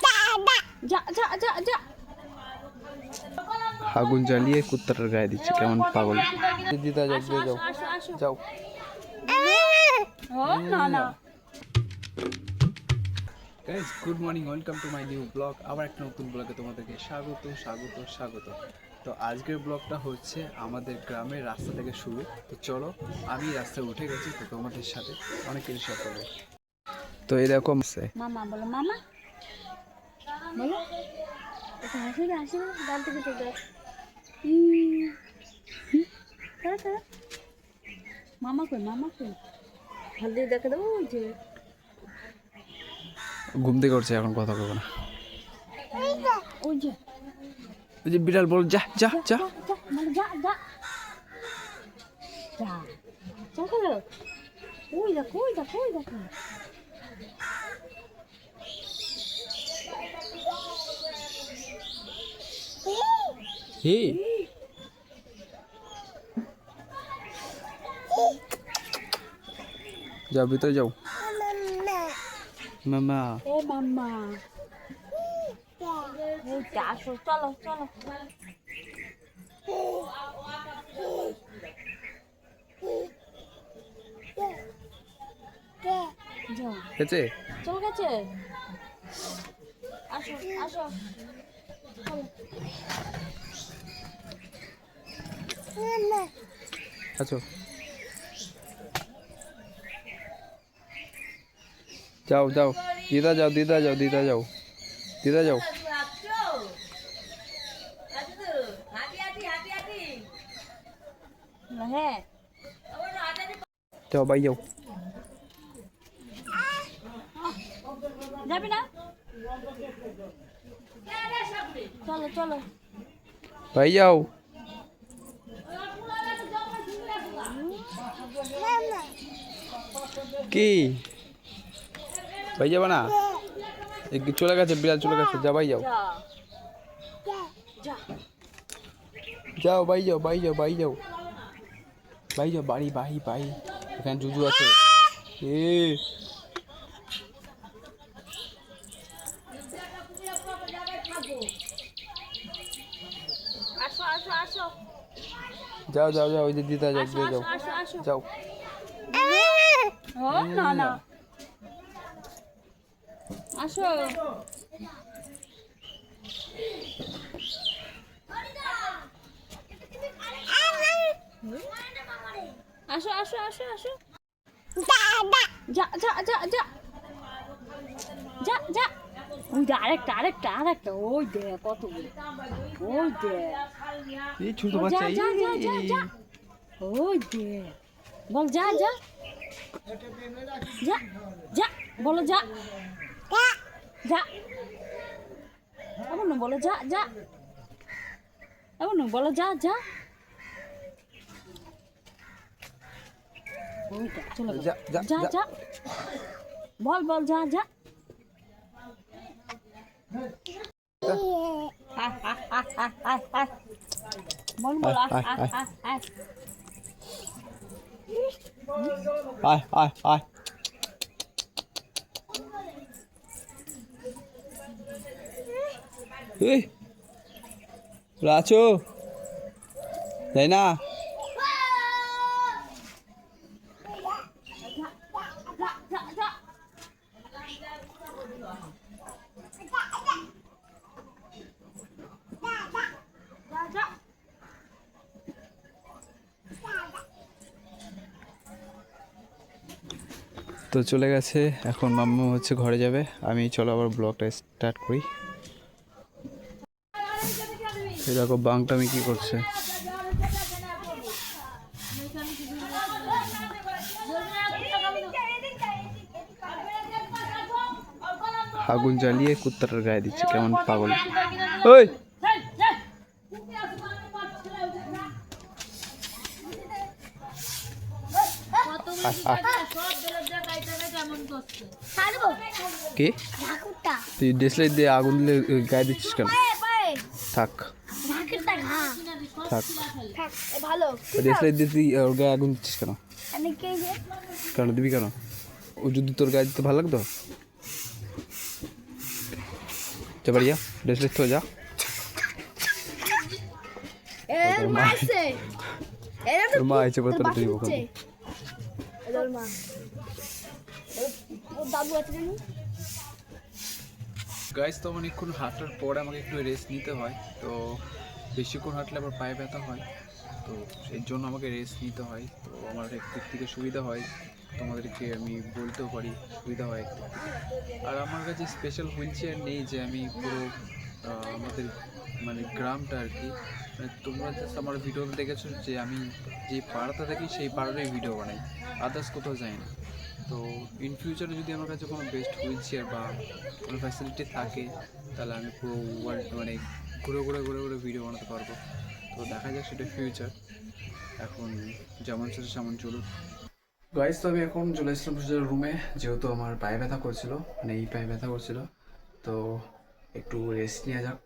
যা যা যা যা। আগুন জ্বালিয়ে কুত্তাটার গায়ে দিচ্ছে, কেমন পাগল। দিদা যাও, দিয়ে যাও, যাও। না না guys, good morning, welcome to my new blog. আবার একটা নতুন ব্লগে তোমাদেরকে স্বাগত স্বাগত স্বাগত। তো আজকের ব্লগটা হচ্ছে আমাদের গ্রামের রাস্তা থেকে শুরু। তো চলো, আমি রাস্তায় উঠে গেছি, তো তোমাদের সাথে অনেক কিছু শেয়ার করবো। তো এই দেখো মামা বলো, মামা বলো, হাসি রে হাসি রে, ডাল থেকে থেকে মামা কই, মামা কই, ভালো দিয়ে দেখে দেবো। ওই যে ঘুম থেকে উঠছে, এখন কথা বলবো না। ওই যে ওই যে বিড়াল বল, যা যা যা মানে যা যা যা যা করো। ওই দেখো, ওই দেখো, ওই দেখো। হে, যাও ভিতরে যাও। মামা এ মাম্মা, এই যে আসো, চলো চলো। যাও, গেছে। চলে গেছে। আসো আসো, চলো। আচ্ছা, যাও যাও, দিদা যাও, দিদা যাও, দিদা যাও, দিদা যাও। হ্যাঁ, যাও ভাই, যাও। যাবি না? চলো চলো। ভাই যাও। কি ভাই, যাবে না? চলে গেছে, বিড়াল চলে গেছে। যা ভাই, যাও যা, যাও ভাই, যাও ভাই, যাও ভাই, যাও ভাই, যাও বাড়ি, বাড়ি বাড়ি। এখানে জুজু আছে। এ আসো আসো আসো। যাও যাও যাও, ওই যে দিদা যাও, আসো দিয়ে আসো যাও, আসো আসো। যাও। ও না না, আসো। আসো আসো আসো আসো। যা যা যা যা যা যা। ওই যে আরেকটা আরেকটা আরেকটা, ওই দে কতগুলো, ওই দে। এই ছোট যা বাচ্চা, যা যা যা যা, ওই দে। বল যা যা যা যা, বলো যা যা। এমন না, বলো যা যা। এমন না, বলো যা যা। ওইটা চলে গেল। যা যা যা যা, বল বল যা যা। বল বল, আয় আয় আয়। এই রাচো, তাই না? তো চলে গেছে, এখন মাম্মা হচ্ছে ঘরে যাবে। আমি চলো আবার ব্লগটা স্টার্ট করি। এই দেখো বাংটামি কি করছে। আগুন জ্বালিয়ে কুত্তাটার গায়ে দিচ্ছে, কেমন পাগল। ওই কে তুই দেশলাই দিয়ে আগুন দিলে গায়ে দিচ্ছিস কেন? থাক থাক, দেশলাই দিয়ে তুই ওর গায়ে আগুন দিচ্ছিস কেন? কেন দিবি কেন? ও যদি তোর গায়ে দিতে ভালো লাগতো? जा बढ़िया ड्रेस लिस्ट हो जा এর মারছে এরা তো মা এসে বলতে তুই ওখানে এর মা ও দাদু আছে জানো গাইস তো অনেকক্ষণ হাঁটার পরে আমাকে একটু রেস্ট নিতে হয় তো বেশিক্ষণ হাঁটলে আবার পায়ে ব্যথা হয় তো সেই জন্য আমাকে রেস্ট নিতে হয় তো আমার একদিক থেকে সুবিধা হয় তোমাদেরকে আমি বলতেও পারি সুবিধা হয় একদিক থেকে। আর আমার কাছে স্পেশাল হুইল চেয়ার নেই যে আমি পুরো আমাদের মানে গ্রামটা আর কি মানে তোমরা জাস্ট আমার ভিডিওতে দেখেছো যে আমি যে পাড়াতে থাকি সেই পাড়ারই ভিডিও বানাই আদার্স কোথাও যাই না তো ইন ফিউচারে যদি আমার কাছে কোনো বেস্ট হুইল চেয়ার বা কোনো ফ্যাসিলিটি থাকে তাহলে আমি পুরো ওয়ার্ল্ড মানে ঘুরে ঘুরে ঘুরে ঘুরে ভিডিও বানাতে পারবো তো দেখা যাক সেটা ফিউচার এখন যেমন সেটা তেমন চলুক গাইস তো আমি এখন চলে এসেছিলাম রুমে যেহেতু আমার পায়ে ব্যথা করছিল মানে এই পায়ে ব্যথা করছিল তো একটু রেস্ট নেওয়া যাক